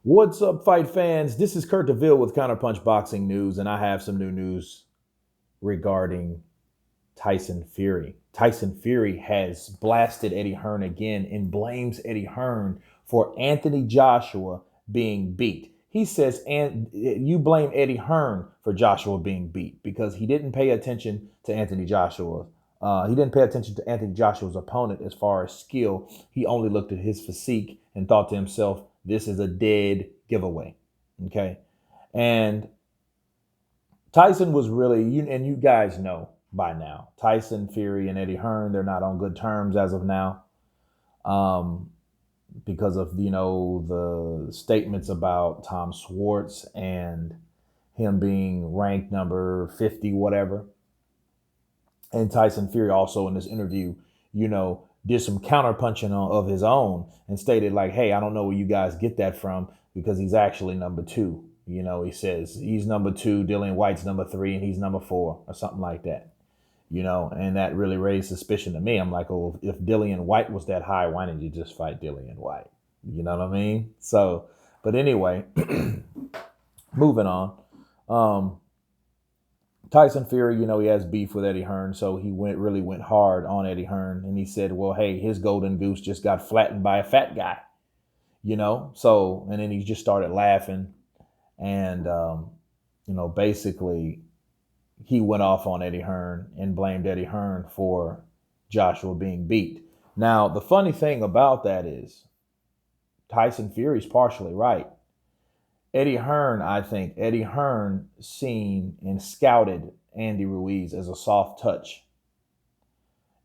What's up, fight fans? This is Kurt DeVille with Counterpunch Boxing News, and I have some new news regarding Tyson Fury. Tyson Fury has blasted Eddie Hearn again and blames Eddie Hearn for Anthony Joshua being beat. He says, and you blame Eddie Hearn for Joshua being beat because he didn't pay attention to Anthony Joshua. He didn't pay attention to Anthony Joshua's opponent as far as skill. He only looked at his physique and thought to himself, this is a dead giveaway. Okay. And Tyson was really, and you guys know by now, Tyson Fury and Eddie Hearn, they're not on good terms as of now, because of the statements about Tom Schwartz and him being ranked number 50, whatever. And Tyson Fury also in this interview, did some counterpunching of his own and stated like, hey, I don't know where you guys get that from because he's actually number two. He says he's number two, Dillian White's number three, and he's number four or something like that. And that really raised suspicion to me. I'm like, oh, if Dillian White was that high, why didn't you just fight Dillian White? You know what I mean? So, but anyway, moving on. Tyson Fury, he has beef with Eddie Hearn, so he really went hard on Eddie Hearn, and he said, well, hey, his golden goose just got flattened by a fat guy, So, and then he just started laughing, and basically, he went off on Eddie Hearn and blamed Eddie Hearn for Joshua being beat. Now, the funny thing about that is, Tyson Fury's partially right. Eddie Hearn seen and scouted Andy Ruiz as a soft touch.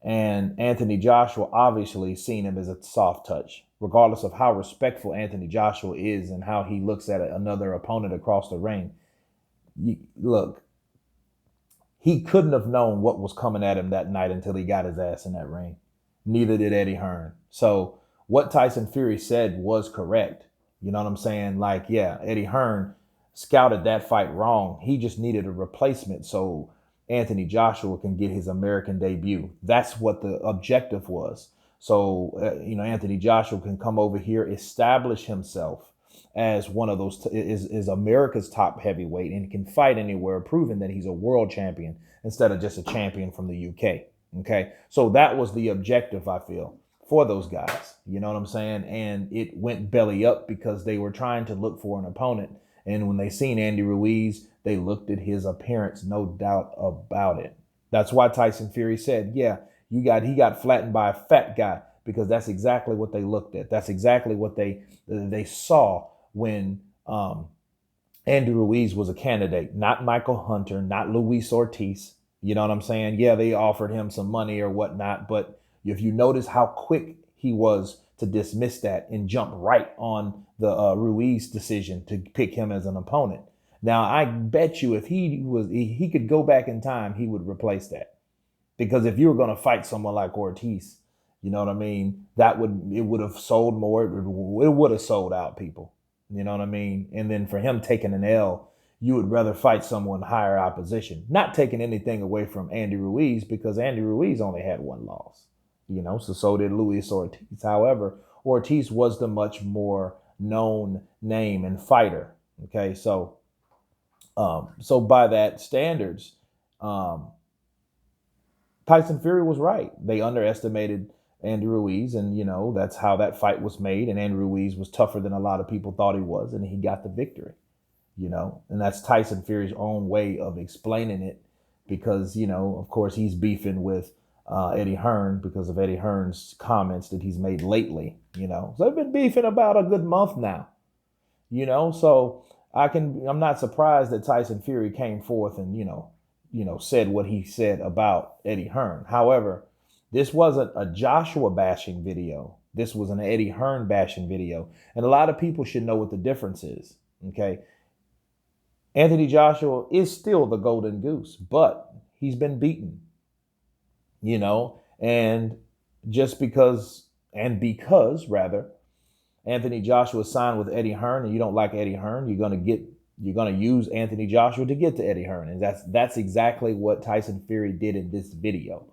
And Anthony Joshua obviously seen him as a soft touch, regardless of how respectful Anthony Joshua is and how he looks at another opponent across the ring. Look, he couldn't have known what was coming at him that night until he got his ass in that ring. Neither did Eddie Hearn. So what Tyson Fury said was correct. You know what I'm saying? Like, yeah, Eddie Hearn scouted that fight wrong. He just needed a replacement so Anthony Joshua can get his American debut. That's what the objective was. So, Anthony Joshua can come over here, establish himself as one of those, is America's top heavyweight and can fight anywhere, proving that he's a world champion instead of just a champion from the UK. Okay. So that was the objective, I feel, for those guys. You know what I'm saying? And it went belly up because they were trying to look for an opponent. And when they seen Andy Ruiz, they looked at his appearance, no doubt about it. That's why Tyson Fury said, yeah, he got flattened by a fat guy, because that's exactly what they looked at. That's exactly what they saw when Andy Ruiz was a candidate, not Michael Hunter, not Luis Ortiz. You know what I'm saying? Yeah, they offered him some money or whatnot, but if you notice how quick he was to dismiss that and jump right on the Ruiz decision to pick him as an opponent. Now, I bet you if he could go back in time, he would replace that. Because if you were going to fight someone like Ortiz, you know what I mean, it would have sold more. It would have sold out people. You know what I mean? And then for him taking an L, you would rather fight someone higher opposition. Not taking anything away from Andy Ruiz, because Andy Ruiz only had one loss. So did Luis Ortiz. However, Ortiz was the much more known name and fighter. Okay, so by that standards, Tyson Fury was right. They underestimated Andy Ruiz, and that's how that fight was made. And Andy Ruiz was tougher than a lot of people thought he was, and he got the victory. And that's Tyson Fury's own way of explaining it, because of course he's beefing with Eddie Hearn because of Eddie Hearn's comments that he's made lately. So they've been beefing about a good month now. So I'm not surprised that Tyson Fury came forth and said what he said about Eddie Hearn. However, this wasn't a Joshua bashing video. This was an Eddie Hearn bashing video, and a lot of people should know what the difference is. Okay, Anthony Joshua is still the golden goose, but he's been beaten. And because Anthony Joshua signed with Eddie Hearn, and you don't like Eddie Hearn, you're gonna use Anthony Joshua to get to Eddie Hearn, and that's exactly what Tyson Fury did in this video.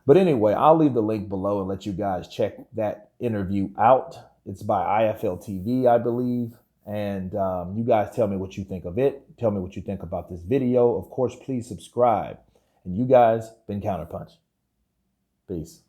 But anyway, I'll leave the link below and let you guys check that interview out. It's by IFL TV, I believe, And you guys tell me what you think of it. Tell me what you think about this video. Of course, please subscribe. And you guys been Counterpunch. Peace.